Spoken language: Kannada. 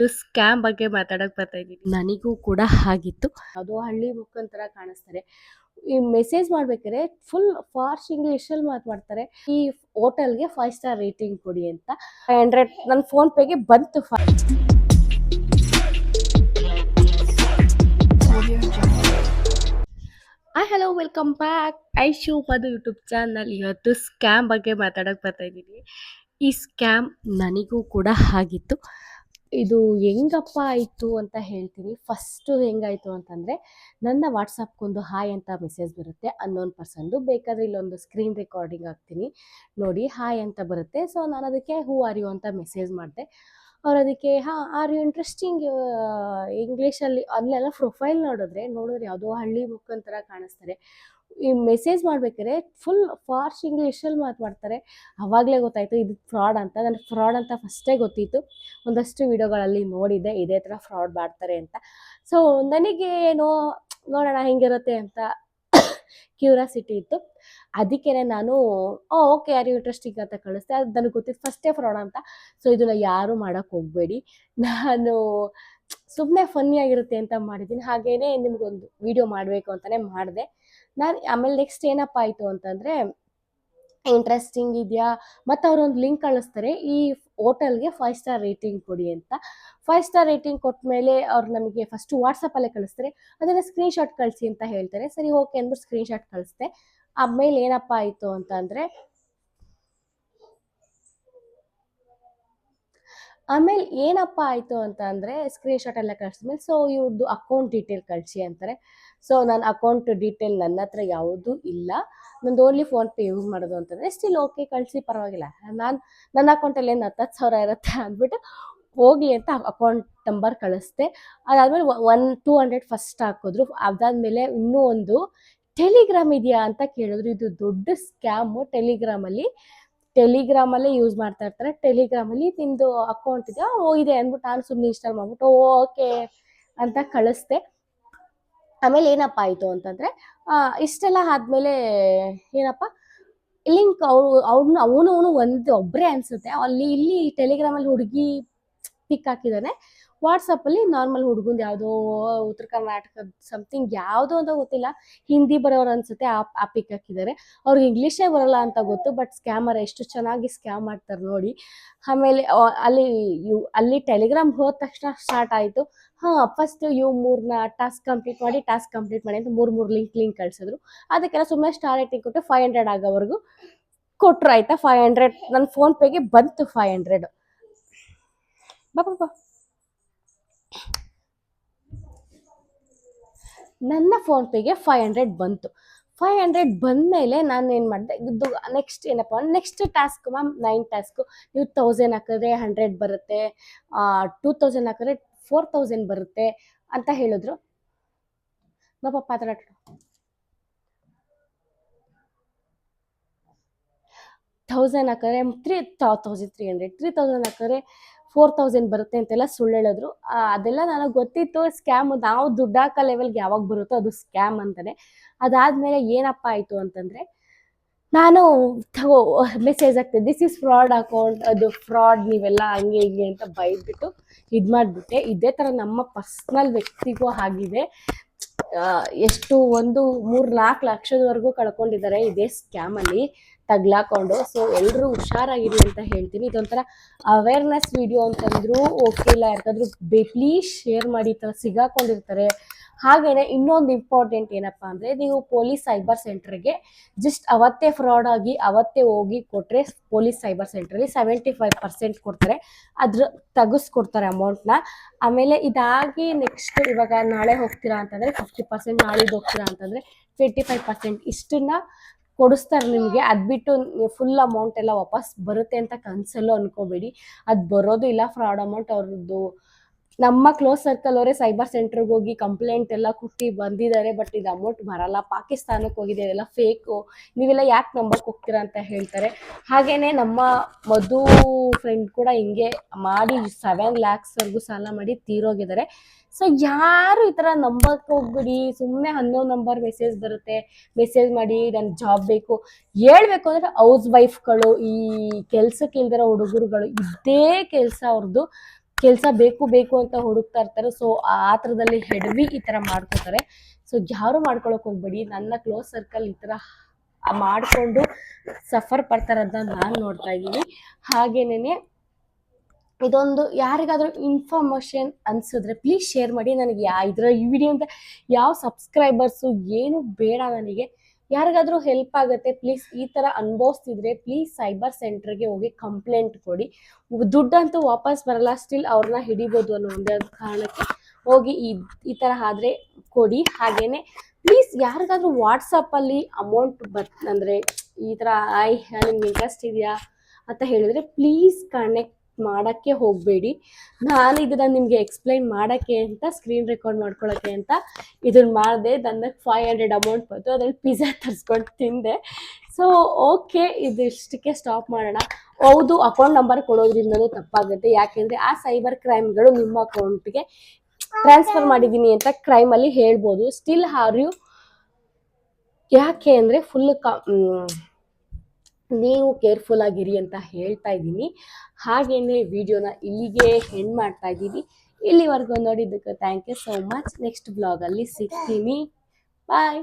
ಇವತ್ತು ಸ್ಕ್ಯಾಮ್ ಬಗ್ಗೆ ಮಾತಾಡಕ್ ಬರ್ತಾ ಇದ್ದೀನಿ. ನನಗೂ ಕೂಡ ಆಗಿತ್ತು. ಅದು ಹಳ್ಳಿ ಮುಖಾಂತರ ಕಾಣಿಸ್ತಾರೆ. ಈ ಮೆಸೇಜ್ ಮಾಡ್ಬೇಕಾದ್ರೆ ಫುಲ್ ಫಾರ್ಶ್ ಇಂಗ್ಲಿಷಲ್ಲಿ ಮಾತಾಡ್ತಾರೆ. ಈ ಹೋಟೆಲ್ಗೆ 5 ಸ್ಟಾರ್ ರೇಟಿಂಗ್ ಕೊಡಿ ಅಂತ 500 ನನ್ನ ಫೋನ್ ಪೇಗೆ ಬಂತು. Hello, welcome back. Aishu Madhu YouTube channel. ಇವತ್ತು ಸ್ಕ್ಯಾಮ್ ಬಗ್ಗೆ ಮಾತಾಡಕ್ಕೆ ಬರ್ತಾ ಇದ್ದೀನಿ. ಈ ಸ್ಕ್ಯಾಮ್ ನನಗೂ ಕೂಡ ಆಗಿತ್ತು. ಇದು ಹೆಂಗಪ್ಪ ಆಯಿತು ಅಂತ ಹೇಳ್ತೀನಿ. ಫಸ್ಟು ಹೆಂಗಾಯಿತು ಅಂತಂದರೆ, ನನ್ನ ವಾಟ್ಸಪ್ಗೊಂದು ಹಾಯ್ ಅಂತ ಮೆಸೇಜ್ ಬರುತ್ತೆ ಅನ್ನೋನ್ ಪರ್ಸನ್ದು. ಬೇಕಾದರೆ ಇಲ್ಲೊಂದು ಸ್ಕ್ರೀನ್ ರೆಕಾರ್ಡಿಂಗ್ ಹಾಕ್ತೀನಿ ನೋಡಿ, ಹಾಯ್ ಅಂತ ಬರುತ್ತೆ. ಸೊ ನಾನು ಅದಕ್ಕೆ ಹೂ ಆರ್ ಯು ಅಂತ ಮೆಸೇಜ್ ಮಾಡಿದೆ. ಅವ್ರು ಅದಕ್ಕೆ ಆರ್ ಯು ಇಂಟ್ರೆಸ್ಟಿಂಗ್ ಇಂಗ್ಲೀಷಲ್ಲಿ ಅಲ್ಲೆಲ್ಲ ಪ್ರೊಫೈಲ್ ನೋಡಿದ್ರೆ ಯಾವುದೋ ಹಳ್ಳಿ ಮುಖಾಂತರ ಕಾಣಿಸ್ತಾರೆ. ಈ ಮೆಸೇಜ್ ಮಾಡ್ಬೇಕಾದ್ರೆ ಫುಲ್ ಫಾರ್ಶ್ ಇಂಗ್ಲೀಷಲ್ಲಿ ಮಾತಾಡ್ತಾರೆ. ಆವಾಗಲೇ ಗೊತ್ತಾಯಿತು ಇದು ಫ್ರಾಡ್ ಅಂತ. ನನಗೆ ಫ್ರಾಡ್ ಅಂತ ಫಸ್ಟೇ ಗೊತ್ತಿತ್ತು. ಒಂದಷ್ಟು ವಿಡಿಯೋಗಳಲ್ಲಿ ನೋಡಿದ್ದೆ ಇದೇ ಥರ ಫ್ರಾಡ್ ಮಾಡ್ತಾರೆ ಅಂತ. ಸೊ ನನಗೆ ಏನೋ ನೋಡೋಣ ಹೆಂಗಿರುತ್ತೆ ಅಂತ ಕ್ಯೂರಿಯಾಸಿಟಿ ಇತ್ತು. ಅದಕ್ಕೆ ನಾನು ಓಕೆ ಆರ್ ಯು ಇಂಟ್ರೆಸ್ಟಿಂಗ್ ಅಂತ ಕಳಿಸ್ದೆ. ಅದು ನನಗೆ ಗೊತ್ತಿತ್ತು ಫಸ್ಟೇ ಫ್ರಾಡ್ ಅಂತ. ಸೊ ಇದನ್ನು ಯಾರೂ ಮಾಡೋಕ್ಕೆ ಹೋಗಬೇಡಿ. ನಾನು ಸುಮ್ಮನೆ ಫನ್ನಿ ಆಗಿರುತ್ತೆ ಅಂತ ಮಾಡಿದ್ದೀನಿ. ಹಾಗೇನೆ ನಿಮಗೊಂದು ವಿಡಿಯೋ ಮಾಡಬೇಕು ಅಂತಲೇ ಮಾಡಿದೆ ನಾನು. ಆಮೇಲೆ ನೆಕ್ಸ್ಟ್ ಏನಪ್ಪ ಆಯಿತು ಅಂತಂದರೆ, ಇಂಟ್ರೆಸ್ಟಿಂಗ್ ಇದೆಯಾ, ಮತ್ತು ಅವರೊಂದು ಲಿಂಕ್ ಕಳಿಸ್ತಾರೆ, ಈ ಹೋಟೆಲ್ಗೆ 5 ಸ್ಟಾರ್ ರೇಟಿಂಗ್ ಕೊಡಿ ಅಂತ. 5 ಸ್ಟಾರ್ ರೇಟಿಂಗ್ ಕೊಟ್ಟ ಮೇಲೆ ಅವ್ರು ನಮಗೆ ಫಸ್ಟು ವಾಟ್ಸಪ್ಪಲ್ಲೇ ಕಳಿಸ್ತಾರೆ. ಅದನ್ನು ಸ್ಕ್ರೀನ್ಶಾಟ್ ಕಳಿಸಿ ಅಂತ ಹೇಳ್ತಾರೆ. ಸರಿ ಓಕೆ ಅಂದ್ಬಿಟ್ಟು ಸ್ಕ್ರೀನ್ಶಾಟ್ ಕಳಿಸ್ದೆ. ಆಮೇಲೆ ಏನಪ್ಪ ಆಯಿತು ಅಂತಂದರೆ, ಸ್ಕ್ರೀನ್ಶಾಟ್ ಎಲ್ಲ ಕಳಿಸಿದ್ಮೇಲೆ ಸೊ ಇವ್ರದ್ದು ಅಕೌಂಟ್ ಡೀಟೇಲ್ ಕಳಿಸಿ ಅಂತಾರೆ. ಸೊ ನನ್ನ ಅಕೌಂಟ್ ಡೀಟೇಲ್ ನನ್ನ ಹತ್ರ ಯಾವುದೂ ಇಲ್ಲ, ನಂದು ಓನ್ಲಿ ಫೋನ್ಪೇ ಯೂಸ್ ಮಾಡೋದು ಅಂತಂದರೆ ಸ್ಟಿಲ್ ಓಕೆ ಕಳಿಸಿ ಪರವಾಗಿಲ್ಲ, ನನ್ನ ಅಕೌಂಟಲ್ಲಿ ಏನು 10,000 ಇರುತ್ತೆ ಅಂದ್ಬಿಟ್ಟು ಹೋಗಲಿ ಅಂತ ಅಕೌಂಟ್ ನಂಬರ್ ಕಳಿಸ್ದೆ. ಅದಾದಮೇಲೆ 200 ಫಸ್ಟ್ ಹಾಕಿದ್ರು. ಅದಾದಮೇಲೆ ಇನ್ನೂ ಒಂದು ಟೆಲಿಗ್ರಾಮ್ ಇದೆಯಾ ಅಂತ ಕೇಳಿದ್ರು. ಇದು ದೊಡ್ಡ ಸ್ಕ್ಯಾಮು. ಟೆಲಿಗ್ರಾಮಲ್ಲೇ ಯೂಸ್ ಮಾಡ್ತಾ ಇರ್ತಾರೆ. ಟೆಲಿಗ್ರಾಮಲ್ಲಿ ನಿಮ್ಮದು ಅಕೌಂಟ್ ಇದೆಯಾ, ಇದೆ ಅಂದ್ಬಿಟ್ಟು ನಾನು ಸುಮ್ಮನೆ ಇನ್ಸ್ಟಾಲ್ ಮಾಡ್ಬಿಟ್ಟು ಓಕೆ ಅಂತ ಕಳಿಸ್ದೆ. ಆಮೇಲೆ ಏನಪ್ಪ ಆಯಿತು ಅಂತಂದರೆ, ಇಷ್ಟೆಲ್ಲ ಆದಮೇಲೆ ಏನಪ್ಪ ಲಿಂಕ್ ಅವನು ಒಬ್ಬರೇ ಅನಿಸುತ್ತೆ ಇಲ್ಲಿ ಟೆಲಿಗ್ರಾಮಲ್ಲಿ ಹುಡುಗಿ ಪಿಕ್ ಹಾಕಿದ್ದಾನೆ. ವಾಟ್ಸಪ್ಪಲ್ಲಿ ನಾರ್ಮಲ್ ಹುಡುಗಂದು ಯಾವುದೋ ಉತ್ತರ ಕರ್ನಾಟಕದ ಸಮಥಿಂಗ್ ಯಾವುದೋ ಅಂತ ಗೊತ್ತಿಲ್ಲ, ಹಿಂದಿ ಬರೋರು ಅನಿಸುತ್ತೆ. ಆ ಪಿಕ್ ಹಾಕಿದ್ದಾರೆ. ಅವ್ರಿಗೆ ಇಂಗ್ಲೀಷೇ ಬರೋಲ್ಲ ಅಂತ ಗೊತ್ತು, ಬಟ್ ಸ್ಕ್ಯಾಮರ್ ಎಷ್ಟು ಚೆನ್ನಾಗಿ ಸ್ಕ್ಯಾಮ್ ಮಾಡ್ತಾರೆ ನೋಡಿ. ಆಮೇಲೆ ಅಲ್ಲಿ ಟೆಲಿಗ್ರಾಮ್ ಹೋದ ತಕ್ಷಣ ಸ್ಟಾರ್ಟ್ ಆಯಿತು. ಫಸ್ಟ್ ಇವು 3 ಟಾಸ್ಕ್ ಕಂಪ್ಲೀಟ್ ಮಾಡಿ ಅಂತ 3 ಲಿಂಕ್ ಕಳಿಸಿದ್ರು. ಅದಕ್ಕೆಲ್ಲ ಸುಮ್ಮನೆ ಸ್ಟಾರ್ ರೇಟಿಂಗ್ ಕೊಟ್ಟು 500 ಆಗೋವರೆಗೂ ಕೊಟ್ಟರು. ಆಯಿತಾ, 500 ನನ್ನ ಫೋನ್ಪೇಗೆ ಬಂತು. 500 ನನ್ನ ಫೋನ್ಪೇಗೆ 500 ಬಂತು. 500 ಬಂದಮೇಲೆ ನಾನು ಏನು ಮಾಡಿದೆ, ಇದು ನೆಕ್ಸ್ಟ್ ಏನಪ್ಪ, ನೆಕ್ಸ್ಟ್ ಟಾಸ್ಕ್ ಮ್ಯಾಮ್ 9 ಟಾಸ್ಕು, ನೀವು 1000 ಹಾಕಿದ್ರೆ 100 ಬರುತ್ತೆ, 2000 ಹಾಕಿದ್ರೆ 4000 ಬರುತ್ತೆ ಅಂತ ಹೇಳಿದ್ರು. ಪಾಪ 1000 ಹಾಕಿದ್ರೆ 3,300 ಹಾಕಿದ್ರೆ 4000 ಬರುತ್ತೆ ಅಂತೆಲ್ಲ ಸುಳ್ಳು ಹೇಳಿದ್ರು. ಅದೆಲ್ಲ ನನಗೆ ಗೊತ್ತಿತ್ತು ಸ್ಕ್ಯಾಮ್. ನಾವು ದುಡ್ಡು ಹಾಕೋ ಲೆವೆಲ್ಗೆ ಯಾವಾಗ ಬರುತ್ತೋ ಅದು ಸ್ಕ್ಯಾಮ್ ಅಂತಾನೆ. ಅದಾದಮೇಲೆ ಏನಪ್ಪ ಆಯಿತು ಅಂತಂದರೆ, ನಾನು ಮೆಸೇಜ್ ಹಾಕ್ತಿದ್ದೆ, ದಿಸ್ ಈಸ್ ಫ್ರಾಡ್ ಅಕೌಂಟ್, ಅದು ಫ್ರಾಡ್, ನೀವೆಲ್ಲ ಹಂಗೆ ಹಿಂಗೆ ಅಂತ ಬೈದ್ಬಿಟ್ಟು ಇದು ಮಾಡಿಬಿಟ್ಟೆ. ಇದೇ ಥರ ನಮ್ಮ ಪರ್ಸ್ನಲ್ ವ್ಯಕ್ತಿಗೂ ಆಗಿದೆ. ಎಷ್ಟು 3-4 ಲಕ್ಷದವರೆಗೂ ಕಳ್ಕೊಂಡಿದ್ದಾರೆ ಇದೇ ಸ್ಕ್ಯಾಮಲ್ಲಿ ತಗ್ಲಾಕೊಂಡು. ಸೊ ಎಲ್ಲರೂ ಹುಷಾರಾಗಿರಿ ಅಂತ ಹೇಳ್ತೀನಿ. ಇದೊಂಥರ ಅವೇರ್ನೆಸ್ ವಿಡಿಯೋ ಅಂತಂದ್ರು ಓಕೆ, ಇಲ್ಲ ಯಾರಿಗಾದ್ರೂ ಪ್ಲೀಸ್ ಶೇರ್ ಮಾಡಿ. ಈ ಥರ ಸಿಗಾಕೊಂಡಿರ್ತಾರೆ. ಹಾಗೆಯೇ ಇನ್ನೊಂದು ಇಂಪಾರ್ಟೆಂಟ್ ಏನಪ್ಪ ಅಂದರೆ, ನೀವು ಪೊಲೀಸ್ ಸೈಬರ್ ಸೆಂಟ್ರಿಗೆ ಜಸ್ಟ್ ಅವತ್ತೇ ಫ್ರಾಡ್ ಆಗಿ ಅವತ್ತೇ ಹೋಗಿ ಕೊಟ್ಟರೆ ಪೊಲೀಸ್ ಸೈಬರ್ ಸೆಂಟ್ರಲ್ಲಿ 75% ಕೊಡ್ತಾರೆ, ತೆಗೆಸ್ಕೊಡ್ತಾರೆ ಅಮೌಂಟ್ನ. ಆಮೇಲೆ ಇದಾಗಿ ನೆಕ್ಸ್ಟ್ ಇವಾಗ ನಾಳೆ ಹೋಗ್ತೀರಾ ಅಂತಂದರೆ 50%, ನಾಳಿದ್ದು ಹೋಗ್ತೀರಾ ಅಂತಂದರೆ 25% ಇಷ್ಟನ್ನ ಕೊಡಿಸ್ತಾರೆ ನಿಮಗೆ. ಅದು ಬಿಟ್ಟು ಫುಲ್ ಅಮೌಂಟ್ ಎಲ್ಲ ವಾಪಸ್ ಬರುತ್ತೆ ಅಂತ ಕನಸಲ್ಲೂ ಅನ್ಕೋಬೇಡಿ. ಅದು ಬರೋದು ಇಲ್ಲ. ಫ್ರಾಡ್ ಅಮೌಂಟ್ ಅವ್ರದ್ದು ನಮ್ಮ ಕ್ಲೋಸ್ ಸರ್ಕಲ್ ಅವರೇ ಸೈಬರ್ ಸೆಂಟ್ರಿಗೆ ಹೋಗಿ ಕಂಪ್ಲೇಂಟ್ ಎಲ್ಲ ಕೊಟ್ಟು ಬಂದಿದ್ದಾರೆ. ಬಟ್ ಇದು ಅಮೌಂಟ್ ಬರಲ್ಲ, ಪಾಕಿಸ್ತಾನಕ್ಕೆ ಹೋಗಿದೆ, ಇದೆಲ್ಲ ಫೇಕು, ನೀವೆಲ್ಲ ಯಾಕೆ ನಂಬಕ್ಕೆ ಹೋಗ್ತೀರಾ ಅಂತ ಹೇಳ್ತಾರೆ. ಹಾಗೆಯೇ ನಮ್ಮ ಮಧು ಫ್ರೆಂಡ್ ಕೂಡ ಹಿಂಗೆ ಮಾಡಿ 7 lakhsವರೆಗೂ ಸಾಲ ಮಾಡಿ ತೀರೋಗಿದ್ದಾರೆ. ಸೊ ಯಾರು ಈ ಥರ ನಂಬಕ್ಕೆ ಹೋಗ್ಬಿಡಿ. ಸುಮ್ಮನೆ 11 ನಂಬರ್ ಮೆಸೇಜ್ ಬರುತ್ತೆ, ಮೆಸೇಜ್ ಮಾಡಿ ನನಗೆ ಜಾಬ್ ಬೇಕು. ಹೇಳ್ಬೇಕು ಅಂದರೆ ಹೌಸ್ ವೈಫ್ಗಳು, ಈ ಕೆಲ್ಸಕ್ಕೆ ಇಲ್ದಿರೋ ಹುಡುಗರುಗಳು, ಇದೇ ಕೆಲಸ ಅವ್ರದ್ದು. ಕೆಲಸ ಬೇಕು ಬೇಕು ಅಂತ ಹುಡುಕ್ತಾ ಇರ್ತಾರೆ. ಸೊ ಆ ಥರದಲ್ಲಿ ಹೆಡ್ವಿ ಈ ಥರ ಮಾಡ್ಕೋತಾರೆ. ಸೊ ಯಾರು ಮಾಡ್ಕೊಳಕ್ ಹೋಗ್ಬೇಡಿ. ನನ್ನ ಕ್ಲೋಸ್ ಸರ್ಕಲ್ ಈ ಥರ ಮಾಡಿಕೊಂಡು ಸಫರ್ ಪಡ್ತಾರಂತ ನಾನು ನೋಡ್ತಾ ಇದ್ದೀನಿ. ಹಾಗೇನೇ ಇದೊಂದು ಯಾರಿಗಾದರೂ ಇನ್ಫಾರ್ಮೇಷನ್ ಅನಿಸಿದ್ರೆ ಪ್ಲೀಸ್ ಶೇರ್ ಮಾಡಿ. ನನಗೆ ಈ ವಿಡಿಯೋಯಿಂದ ಯಾವ ಸಬ್ಸ್ಕ್ರೈಬರ್ಸು ಏನು ಬೇಡ ನನಗೆ. ಯಾರಿಗಾದರೂ ಹೆಲ್ಪ್ ಆಗುತ್ತೆ ಪ್ಲೀಸ್. ಈ ಥರ ಅನುಭವಿಸ್ತಿದ್ರೆ ಪ್ಲೀಸ್ ಸೈಬರ್ ಸೆಂಟ್ರಿಗೆ ಹೋಗಿ ಕಂಪ್ಲೇಂಟ್ ಕೊಡಿ. ದುಡ್ಡಂತೂ ವಾಪಸ್ ಬರಲ್ಲ, ಸ್ಟಿಲ್ ಅವ್ರನ್ನ ಹಿಡಿಬೋದು ಅನ್ನೋ ಒಂದೇ ಕಾರಣಕ್ಕೆ ಹೋಗಿ ಈ ಥರ ಆದರೆ ಕೊಡಿ. ಹಾಗೇನೆ ಪ್ಲೀಸ್ ಯಾರಿಗಾದ್ರೂ ವಾಟ್ಸಪ್ಪಲ್ಲಿ ಅಮೌಂಟ್ ಅಂದರೆ ಈ ಥರ ನಿಮ್ಗೆ ಇಂಟ್ರೆಸ್ಟ್ ಇದೆಯಾ ಅಂತ ಹೇಳಿದ್ರೆ ಪ್ಲೀಸ್ ಕನೆಕ್ಟ್ ಮಾಡೋಕ್ಕೆ ಹೋಗಬೇಡಿ. ನಾನು ಇದನ್ನು ನಿಮಗೆ ಎಕ್ಸ್ಪ್ಲೈನ್ ಮಾಡೋಕ್ಕೆ ಅಂತ ಸ್ಕ್ರೀನ್ ರೆಕಾರ್ಡ್ ಮಾಡ್ಕೊಳ್ಳೋಕ್ಕೆ ಅಂತ ಇದನ್ನು ಮಾಡಿದೆ. ನನಗೆ 500 ಅಮೌಂಟ್ ಬಂತು, ಅದ್ರಲ್ಲಿ ಪಿಜ್ಜಾ ತರಿಸ್ಕೊಂಡು ತಿಂದೆ. ಸೊ ಓಕೆ, ಇದಿಷ್ಟಕ್ಕೆ ಸ್ಟಾಪ್ ಮಾಡೋಣ. ಹೌದು, ಅಕೌಂಟ್ ನಂಬರ್ ಕೊಡೋದ್ರಿಂದಲೂ ತಪ್ಪಾಗುತ್ತೆ. ಯಾಕೆಂದರೆ ಆ ಸೈಬರ್ ಕ್ರೈಮ್ಗಳು ನಿಮ್ಮ ಅಕೌಂಟ್ಗೆ ಟ್ರಾನ್ಸ್ಫರ್ ಮಾಡಿದ್ದೀನಿ ಅಂತ ಕ್ರೈಮಲ್ಲಿ ಹೇಳ್ಬೋದು. ಸ್ಟಿಲ್ ಯು ಯಾಕೆ ಅಂದರೆ ನೀವು ಕೇರ್ಫುಲ್ ಆಗಿರಿ ಅಂತ ಹೇಳ್ತಾ ಇದ್ದೀನಿ. ಹಾಗೇನೆ ವಿಡಿಯೋನ ಇಲ್ಲಿಗೆ ಎಂಡ್ ಮಾಡ್ತಾ ಇದ್ದೀನಿ. ಇಲ್ಲಿವರೆಗೂ ನೋಡಿದ್ದಕ್ಕೆ thank you so much. Next ಬ್ಲಾಗಲ್ಲಿ ಸಿಗ್ತೀನಿ. ಬಾಯ್.